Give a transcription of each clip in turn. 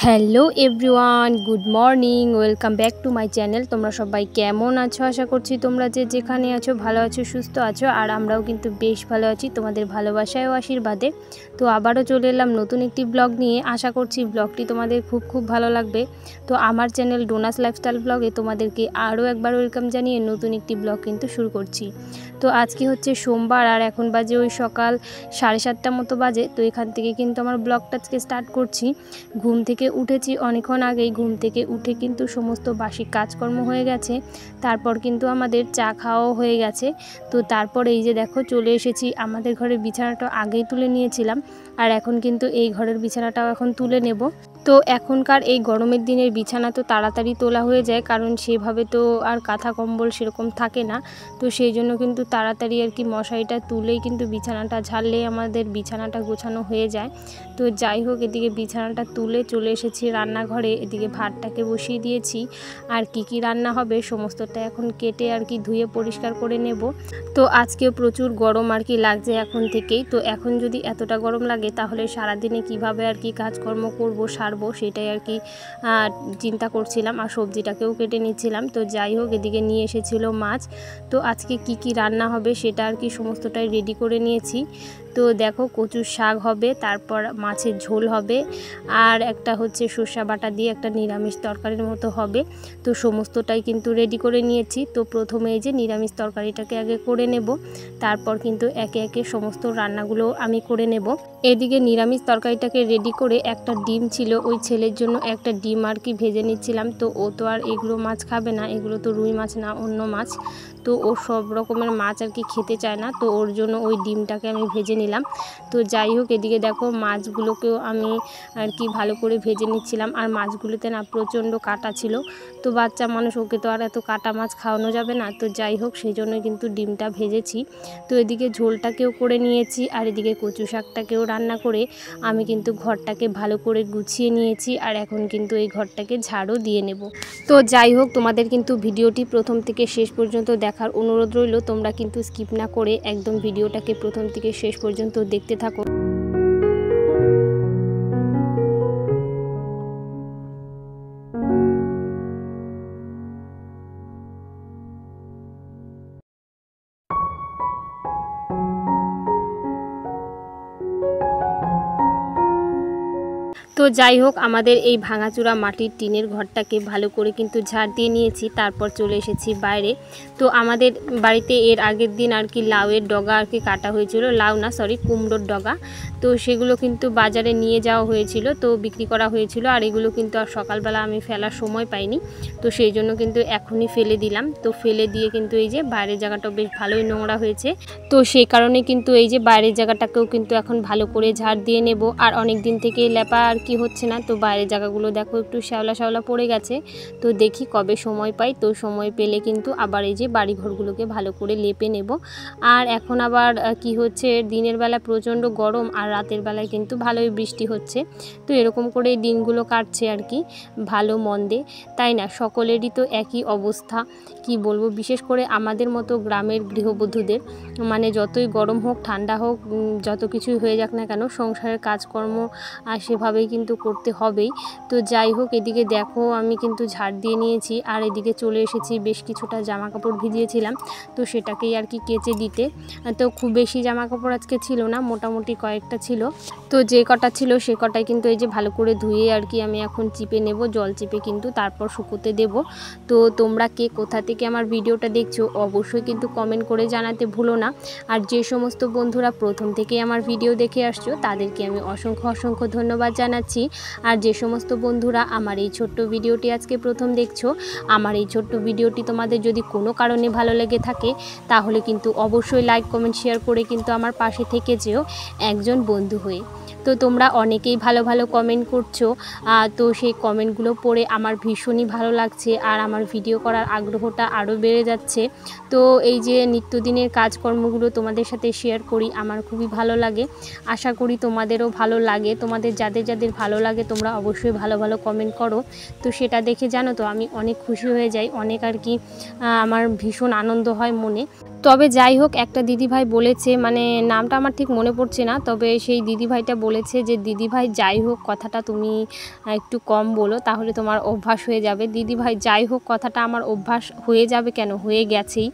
Hello everyone, good morning, welcome back to my channel. তোমরা সবাই কেমন আছো? আশা করছি তোমরা যেখানে আছো ভালো আছো, সুস্থ আছো। আর আমরাও কিন্তু বেশ ভালো আছি তোমাদের ভালোবাসায় ও আশীর্বাদে। তো আবারও চলে এলাম নতুন একটি ব্লগ নিয়ে। আশা করছি ব্লগটি তোমাদের খুব ভালো লাগবে। তো আমার চ্যানেল ডোনাস লাইফস্টাইল ব্লগে তোমাদেরকে আরও একবার ওয়েলকাম জানিয়ে নতুন একটি ব্লগ কিন্তু শুরু করছি। তো আজকে হচ্ছে সোমবার, আর এখন বাজে ওই সকাল 7:30 মতো বাজে। তো এখান থেকে কিন্তু আমার ব্লগটা আজকে স্টার্ট করছি। ঘুম থেকে উঠেছি অনেকক্ষণ আগেই। ঘুম থেকে উঠে কিন্তু সমস্ত বাসি কাজকর্ম হয়ে গেছে। তারপর কিন্তু আমাদের চা খাওয়াও হয়ে গেছে। তো তারপর এই যে দেখো চলে এসেছি। আমাদের ঘরের বিছানাটা আগেই তুলে নিয়েছিলাম, আর এখন কিন্তু এই ঘরের বিছানাটাও এখন তুলে নেব। তো এখনকার এই গরমের দিনের বিছানা তো তাড়াতাড়ি তোলা হয়ে যায়, কারণ সেভাবে তো আর কাঁথা কম্বল সেরকম থাকে না। তো সেই জন্য কিন্তু তাড়াতাড়ি আর কি মশারিটা তুলেই কিন্তু বিছানাটা ঝাড়লেই আমাদের বিছানাটা গোছানো হয়ে যায়। তো যাই হোক, এদিকে বিছানাটা তুলে চলে এসেছি রান্নাঘরে। এদিকে ভাতটাকে বসিয়ে দিয়েছি, আর কি রান্না হবে সমস্তটা এখন কেটে আর কি ধুয়ে পরিষ্কার করে নেব। তো আজকেও প্রচুর গরম আর কি লাগছে এখন থেকেই। তো এখন যদি এতটা গরম লাগে তাহলে সারাদিনে কিভাবে আর কি কাজকর্ম করব, সারবো, সেটাই আর কি চিন্তা করছিলাম। আর সবজিটাকেও কেটে নিচ্ছিলাম। তো যাই হোক, এদিকে নিয়ে এসেছিল মাছ। তো আজকে কি রান্না হবে সেটা আর কি সমস্তটাই রেডি করে নিয়েছি। তো দেখো, কচুর শাক হবে, তারপর মাছের ঝোল হবে, আর একটা হচ্ছে সর্ষে বাটা দিয়ে একটা নিরামিষ তরকারির মতো হবে। তো সমস্তটাই কিন্তু রেডি করে নিয়েছি। তো প্রথমে এই যে নিরামিষ তরকারিটাকে আগে করে নেব, তারপর কিন্তু একে একে সমস্ত রান্নাগুলো আমি করে নেব। এদিকে নিরামিষ তরকারিটাকে রেডি করে একটা ডিম ছিল, ওই ছেলের জন্য একটা ডিম আর কি ভেজে নিচ্ছিলাম। তো ও তো আর এগুলো মাছ খাবে না, এগুলো তো রুই মাছ না, অন্য মাছ। তো ও সব রকমের মাছ আর কি খেতে চায় না। তো ওর জন্য ওই ডিমটাকে আমি ভেজে নিলাম। তো যাই হোক, এদিকে দেখো মাছগুলোকেও আমি আর কি ভালো করে ভেজে নিচ্ছিলাম। আর মাছগুলোতে না প্রচণ্ড কাঁটা ছিল। তো বাচ্চা মানুষ, ওকে তো আর এত কাঁটা মাছ খাওয়ানো যাবে না। তো যাই হোক, সেই জন্য কিন্তু ডিমটা ভেজেছি। তো এদিকে ঝোলটাকেও করে নিয়েছি, আর এদিকে কচু শাকটাকেও রান্না করে আমি কিন্তু ঘরটাকে ভালো করে গুছিয়ে নিয়েছি। আর এখন কিন্তু এই ঘরটাকে ঝাড়ও দিয়ে নেব। তো যাই হোক, তোমাদের কিন্তু ভিডিওটি প্রথম থেকে শেষ পর্যন্ত দেখার অনুরোধ রইল। তোমরা কিন্তু স্কিপ না করে একদম ভিডিওটাকে প্রথম থেকে শেষ পর্যন্ত দেখতে থাকো। তো যাই হোক, আমাদের এই ভাঙাচোরা মাটির টিনের ঘরটাকে ভালো করে কিন্তু ঝাড় দিয়ে নিয়েছি। তারপর চলে এসেছি বাইরে। তো আমাদের বাড়িতে এর আগের দিন আর কি লাউয়ের ডগা আর কি কাটা হয়েছিল, লাউ না সরি কুমড়োর ডগা। তো সেগুলো কিন্তু বাজারে নিয়ে যাওয়া হয়েছিল, তো বিক্রি করা হয়েছিল। আর এগুলো কিন্তু আর সকালবেলা আমি ফেলার সময় পাইনি। তো সেই জন্য কিন্তু এখনই ফেলে দিলাম। তো ফেলে দিয়ে কিন্তু এই যে বাইরের জায়গাটাও বেশ ভালোই নোংরা হয়েছে। তো সেই কারণে কিন্তু এই যে বাইরের জায়গাটাকেও কিন্তু এখন ভালো করে ঝাড় দিয়ে নেব। আর অনেক দিন থেকে লেপা আর কি হচ্ছে না। তো বাইরের জায়গাগুলো দেখো একটু শ্যাওলা পড়ে গেছে। তো দেখি কবে সময় পাই। তো সময় পেলে কিন্তু আবার এই যে বাড়ি ঘরগুলোকে ভালো করে লেপে নেব। আর এখন আবার কি হচ্ছে, দিনের বেলা প্রচণ্ড গরম, আর রাতের বেলায় কিন্তু ভালোই বৃষ্টি হচ্ছে। তো এরকম করে দিনগুলো কাটছে আর কি, ভালো মন্দে, তাই না? সকলেরই তো একই অবস্থা, কি বলবো। বিশেষ করে আমাদের মতো গ্রামের গৃহবধূদের, মানে যতই গরম হোক ঠান্ডা হোক, যত কিছুই হয়ে যাক না কেন, সংসারের কাজকর্ম আর সেভাবেই কিন্তু করতে হবেই। তো যাই হোক, এদিকে দেখো আমি কিন্তু ঝাড় দিয়ে নিয়েছি। আর এদিকে চলে এসেছি, বেশ কিছুটা জামা কাপড় ভিজিয়েছিলাম, তো সেটাকেই আর কি কেচে দিতে। তো খুব বেশি জামা কাপড় আজকে ছিল না, মোটামুটি কয়েকটা ছিল। তো যে কটা ছিল সে কটাই কিন্তু এই যে ভালো করে ধুয়ে আর কি আমি এখন চিপে নেব, জল চিপে কিন্তু তারপর শুকোতে দেব। তো তোমরা কে কোথা থেকে আমার ভিডিওটা দেখছো অবশ্যই কিন্তু কমেন্ট করে জানাতে ভুলো না। আর যে সমস্ত বন্ধুরা প্রথম থেকে আমার ভিডিও দেখে আসছো তাদেরকে আমি অসংখ্য ধন্যবাদ জানাচ্ছি। যাচ্ছি। আর যে সমস্ত বন্ধুরা আমার এই ছোট্ট ভিডিওটি আজকে প্রথম দেখছো, আমার এই ছোট্ট ভিডিওটি তোমাদের যদি কোনো কারণে ভালো লেগে থাকে তাহলে কিন্তু অবশ্যই লাইক কমেন্ট শেয়ার করে কিন্তু আমার পাশে থেকে যেও একজন বন্ধু হয়ে। তো তোমরা অনেকেই ভালো ভালো কমেন্ট করছো, তো সেই কমেন্টগুলো পড়ে আমার ভীষণই ভালো লাগছে আর আমার ভিডিও করার আগ্রহটা আরও বেড়ে যাচ্ছে। তো এই যে নিত্যদিনের কাজকর্মগুলো তোমাদের সাথে শেয়ার করি, আমার খুবই ভালো লাগে। আশা করি তোমাদেরও ভালো লাগে। তোমাদের যাদের যাদের ভালো লাগে তোমরা অবশ্যই ভালো ভালো কমেন্ট করো। তো সেটা দেখে জানো তো আমি অনেক খুশি হয়ে যাই, অনেক আর কি আমার ভীষণ আনন্দ হয় মনে। তবে যাই হোক, একটা দিদিভাই বলেছে, মানে নামটা আমার ঠিক মনে পড়ছে না, তবে সেই দিদিভাইটা বলেছে যে দিদিভাই যাই হোক কথাটা তুমি একটু কম বলো, তাহলে তোমার অভ্যাস হয়ে যাবে। দিদিভাই যাই হোক কথাটা আমার অভ্যাস হয়ে যাবে কেন, হয়ে গেছেই।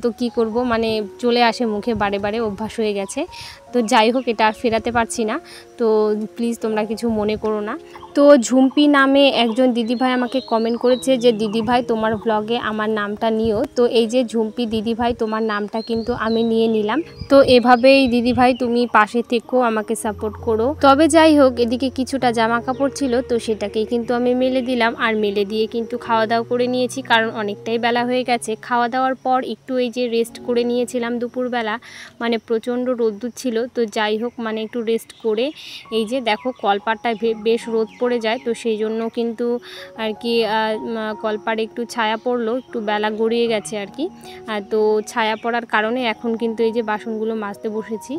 তো কি করব, মানে চলে আসে মুখে বারে বারে, অভ্যাস হয়ে গেছে। তো যাই হোক, এটা আর ফেরাতে পারছি না। তো প্লিজ তোমরা কিছু মনে করো না। তো ঝুম্পি নামে একজন দিদিভাই আমাকে কমেন্ট করেছে যে দিদিভাই তোমার ব্লগে আমার নামটা নিও। তো এই যে ঝুম্পি দিদিভাই, তোমার নামটা কিন্তু আমি নিয়ে নিলাম। তো এভাবেই দিদিভাই তুমি পাশে থেকো, আমাকে সাপোর্ট করো। তবে যাই হোক, এদিকে কিছুটা জামা কাপড় ছিল, তো সেটাকেই কিন্তু আমি মেলে দিলাম। আর মেলে দিয়ে কিন্তু খাওয়া দাওয়া করে নিয়েছি, কারণ অনেকটাই বেলা হয়ে গেছে। খাওয়া দাওয়ার পর একটু এই যে রেস্ট করে নিয়েছিলাম দুপুরবেলা, মানে প্রচণ্ড রোদ্দুর ছিল। তো যাই হোক, মানে একটু রেস্ট করে এই যে দেখো কলপাড়টায় বেশ রোদ পড়ে যায়, তো সেই জন্য কিন্তু আর কি কলপাড়ে একটু ছায়া পড়লো, একটু বেলা গড়িয়ে গেছে আর কি। তো ছায়া পড়ার কারণে এখন কিন্তু এই যে বাসনগুলো মাজতে বসেছি,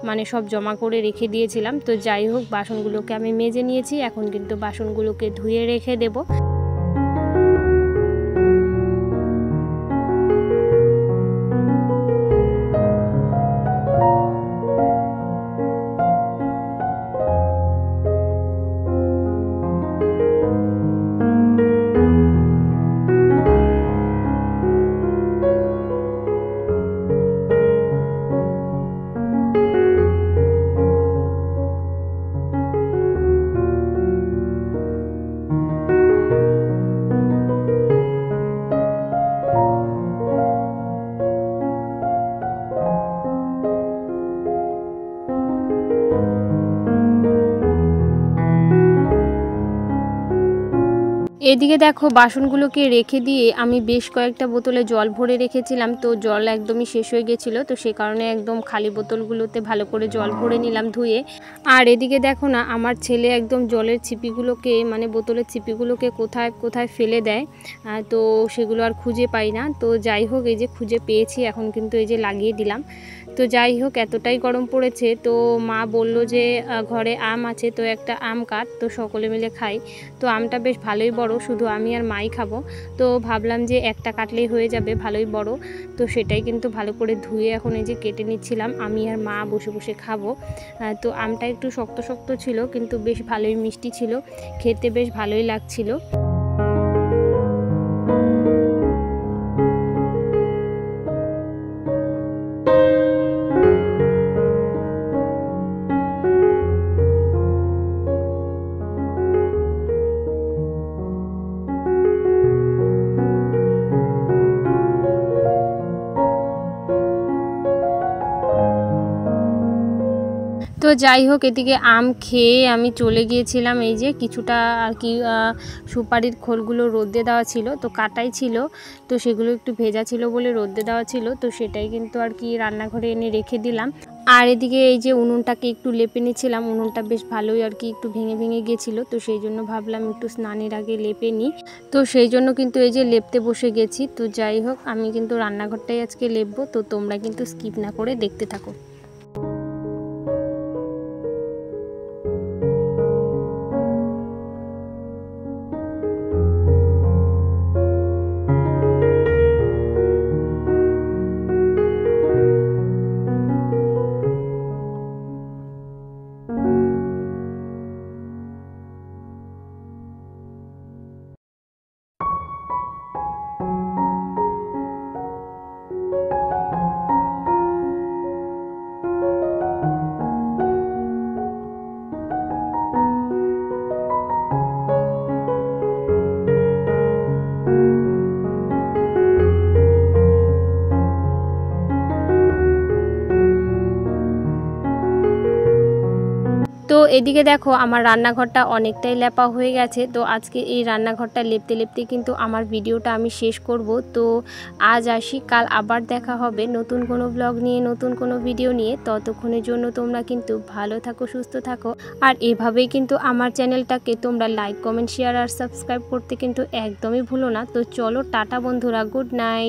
মানে সব জমা করে রেখে দিয়েছিলাম। তো যাই হোক, বাসনগুলোকে আমি মেজে নিয়েছি, এখন কিন্তু বাসনগুলোকে ধুয়ে রেখে দেবো। এদিকে দেখো বাসনগুলোকে রেখে দিয়ে আমি বেশ কয়েকটা বোতলে জল ভরে রেখেছিলাম, তো জল একদমই শেষ হয়ে গেছিলো, তো সে কারণে একদম খালি বোতলগুলোতে ভালো করে জল ভরে নিলাম ধুয়ে। আর এদিকে দেখো না, আমার ছেলে একদম জলের ছিপিগুলোকে, মানে বোতলের ছিপিগুলোকে কোথায় কোথায় ফেলে দেয়, তো সেগুলো আর খুঁজে পাই না। তো যাই হোক, এই যে খুঁজে পেয়েছি, এখন কিন্তু এই যে লাগিয়ে দিলাম। তো যাই হোক, এতটাই গরম পড়েছে, তো মা বলল যে ঘরে আম আছে, তো একটা আম কাট, তো সকলে মিলে খাই। তো আমটা বেশ ভালোই বড়, শুধু আমি আর মাই খাবো। তো ভাবলাম যে একটা কাটলেই হয়ে যাবে, ভালোই বড়। তো সেটাই কিন্তু ভালো করে ধুয়ে এখন এই যে কেটে নিচ্ছিলাম, আমি আর মা বসে বসে খাবো। তো আমটা একটু শক্ত শক্ত ছিল, কিন্তু বেশ ভালোই মিষ্টি ছিল, খেতে বেশ ভালোই লাগছিল। তো যাই হোক, এদিকে আম খেয়ে আমি চলে গিয়েছিলাম, এই যে কিছুটা আর কি সুপারির খোলগুলো রোদে দেওয়া ছিল, তো কাটাই ছিল, তো সেগুলো একটু ভেজা ছিল বলে রোদে দেওয়া ছিল, তো সেটাই কিন্তু আর কি রান্নাঘরে এনে রেখে দিলাম। আর এদিকে এই যে উনুনটাকে একটু লেপে নিচ্ছিলাম, উনুনটা বেশ ভালোই আর কি একটু ভেঙে ভেঙে গেছিলো, তো সেই জন্য ভাবলাম একটু স্নানের আগে লেপে নিই। তো সেই জন্য কিন্তু এই যে লেপতে বসে গেছি। তো যাই হোক, আমি কিন্তু রান্নাঘরটাই আজকে লেপবো, তো তোমরা কিন্তু স্কিপ না করে দেখতে থাকো। এদিকে দেখো আমার রান্নাঘরটা অনেকটাই লেপা হয়ে গেছে। তো আজকে এই রান্নাঘরটা লেপতে লেপতে কিন্তু আমার ভিডিওটা আমি শেষ করব। তো আজ আসি, কাল আবার দেখা হবে নতুন কোনো ব্লগ নিয়ে, নতুন কোনো ভিডিও নিয়ে। ততক্ষণের জন্য তোমরা কিন্তু ভালো থাকো, সুস্থ থাকো। আর এভাবেই কিন্তু আমার চ্যানেলটাকে তোমরা লাইক, কমেন্ট, শেয়ার আর সাবস্ক্রাইব করতে কিন্তু একদমই ভুলো না। তো চলো টাটা বন্ধুরা, গুড নাইট।